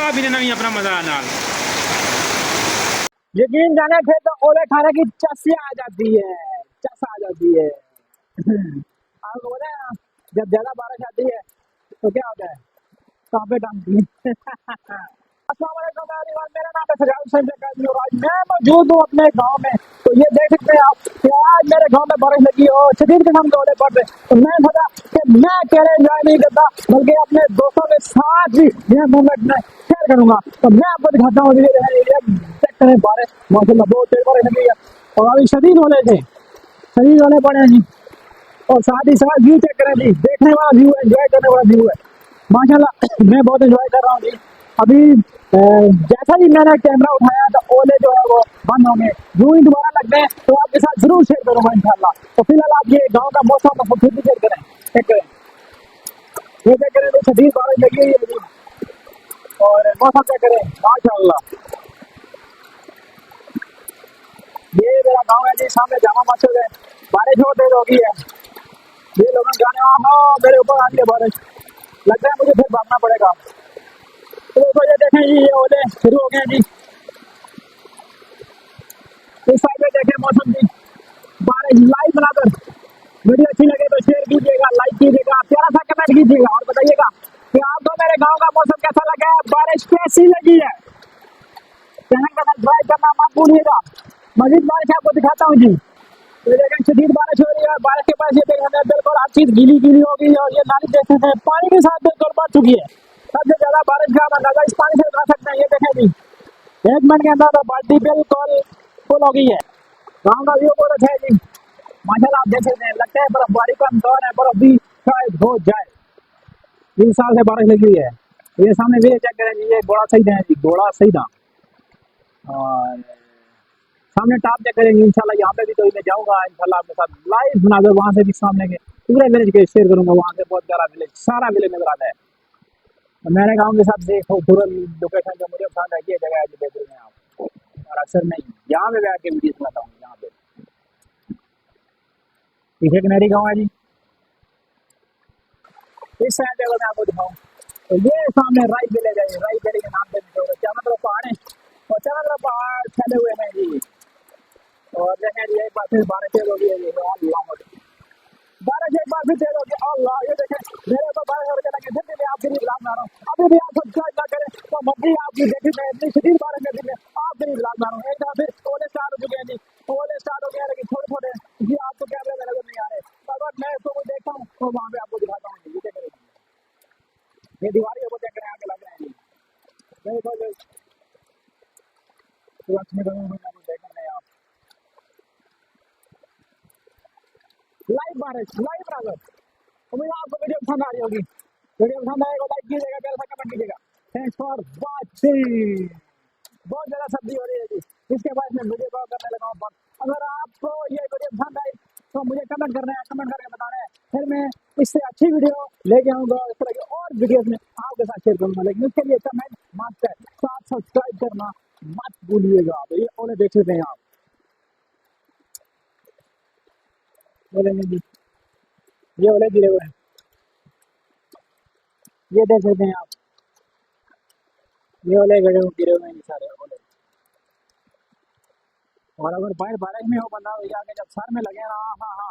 चाह भी नहीं अपना मजा नाल। यकीन जाने थे तो ओले खाने की चस्या आ जाती है, चस आ जाती है। आपको पता है ना, जब ज्यादा बारिश आती है तो क्या होता है, कांपे टांगती है। अस्सलाम वालेकुम एवरीवन, मेरा नाम है सजाद हुसैन जकाजी और आज मैं मौजूद हूँ अपने गांव में। तो ये देख सकते हैं आप कि आज मेरे गांव में बारिश लगी और शदीद किस्म के ओले पड़ रहे। तो मैं सोचा कि मैं अकेले एंजॉय नहीं करता बल्कि अपने दोस्तों के साथ भी यह मोमेंट में शेयर करूंगा। तो मैं आपको दिखाता हूँ ये चेक करें बारिश, माशाल्लाह बहुत तेज बारिश लगी है और अभी शदीद ओले थे, शदीद ओले पड़े हैं जी। और साथ ही साथ व्यू चेक करें जी, देखने वाला व्यू है, एंजॉय करने वाला व्यू है माशाल्लाह। मैं बहुत एंजॉय कर रहा हूँ जी। अभी जैसा ही मैंने कैमरा उठाया तो ओले जो है वो बंद हो गए, यूं ही दोबारा लगते हैं तो आपके साथ जरूर शेयर करूंगा इंशाल्लाह। तो फिलहाल आप ये गाँव का मौसम तो फिर भी शेयर करें, चेक करें, ये चेक करें तो शदीद बारिश लगी हुई है जी और मौसम चेक करें माशाल्लाह। ये मेरा गाँव है जी, सामने जामा मस्जिद है, बारिश बहुत तेज हो गई है, ये लोग जाने मेरे ऊपर आ रही है बारिश, लगता है मुझे फिर भागना पड़ेगा। तो देखो ये देखें जी, ये ओले शुरू हो गए जी। इस साइड में देखें मौसम की बारिश लाइव बनाकर, वीडियो अच्छी लगे तो शेयर कीजिएगा, लाइक कीजिएगा, प्यारा सा कमेंट कीजिएगा और बताइएगा कि आपको मेरे गांव का मौसम कैसा लगा है, बारिश कैसी लगी है। चैनल का सब्सक्राइब करना मत भूलिएगा। मजीद बारिश आपको दिखाता हूँ जी। ये देखें शदीद बारिश हो रही है, बारिश के पास ये देखें बिल्कुल हर चीज गीली गीली हो गई है और ये नाली देख सकते हैं पानी के साथ बिल्कुल भर चुकी है। सबसे ज्यादा बारिश का अंदाजा इस पानी से लगा सकते हैं। ये देखें जी, 1 मिनट के अंदर तो बाल्टी बिल्कुल फुल हो गई है। गाँव का व्यू बहुत अच्छा है जी माशाल्लाह। आप देख सकते हैं, लगता है बर्फबारी का दौर है, बर्फ भी शायद हो जाए। 3 साल से बारिश लगी हुई है। ये सामने भी चेक करें जी, ये घोड़ा सही है जी, घोड़ा सही था। और सामने टॉप चेक करेंगे इंशाल्लाह, यहाँ पे भी तो मैं जाऊँगा इंशाल्लाह आपके साथ लाइव बनाकर वहाँ से भी सामने के पूरे विलेज के शेयर करूँगा। वहाँ से बहुत प्यारा विलेज, सारा विलेज नजर आता है। तो मेरे गाँव के साथ देखो खूबसूरत लोकेशन जो मुझे पसंद है, ये जगह है जो देख रहे हैं आप। और अक्सर मैं यहाँ पे बैठ के वीडियो बनाता हूँ। यहाँ पे पीछे कनेरी गाँव है जी। इस साइड अगर मैं आपको दिखाऊँ तो ये सामने राई विलेज है, राई विलेज के नाम से चारों तरफ पहाड़ है और चारों तरफ पहाड़ फैले हुए हैं जी। और देखें ये एक बार फिर बारिश तेज हो गई है, बारिश एक बार फिर तेज हो गई। अल्लाह, ये देखें मेरे तो बारिश होने लगे, फिर भी मैं आपके लिए ब्लॉग बना रहा हूँ। अभी भी आप सब्सक्राइब ना करें तो मर्जी आपकी, देखी मैं इतनी शदीद बारिश में भी मैं आपके लिए ब्लॉग बना रहा हूँ। एक बार फिर ओले स्टार्ट हो चुके हैं जी, ओले स्टार्ट हो गए हैं लेकिन थोड़े थोड़े जी आपको कैमरे में नजर नहीं आ रहे। अगर मैं इसको कोई देखता हूँ तो वहाँ पे आपको दिखाता हूँ। ये देखें, ये दीवारी ऊपर देख रहे हैं आगे लग रहे हैं जी, बिल्कुल देखेंगे आप लाइव बारिश, लाइव रागर। उम्मीद है आपको वीडियो पसंद आ रही होगी। वीडियो पसंद आएगा लाइक कीजिएगा, प्यारा सा कमेंट कीजिएगा। Thanks for watching. बहुत ज़्यादा सब्जी हो रही है जी, इसके बाद मैं वीडियो कॉल करने लगा हूँ। अगर आपको ये वीडियो पसंद आई तो मुझे कमेंट करना है, कमेंट करके बताना है, फिर मैं इससे अच्छी वीडियो लेके आऊँगा। इस तरह की और वीडियोज में आपके साथ शेयर करूँगा, लेकिन उसके लिए कमेंट मस्त है, साथ सब्सक्राइब करना मत भूलिएगा। तो ये ओले देख लेते हैं आप, बोलेंगे जी, ये ओले गिरे हुए हैं, ये देख लेते हैं आप, ये ओले गिरे हुए हैं सारे ओले। और अगर बाहर बारिश में हो बंदा, जाके जब सर में लगे ना, हाँ हाँ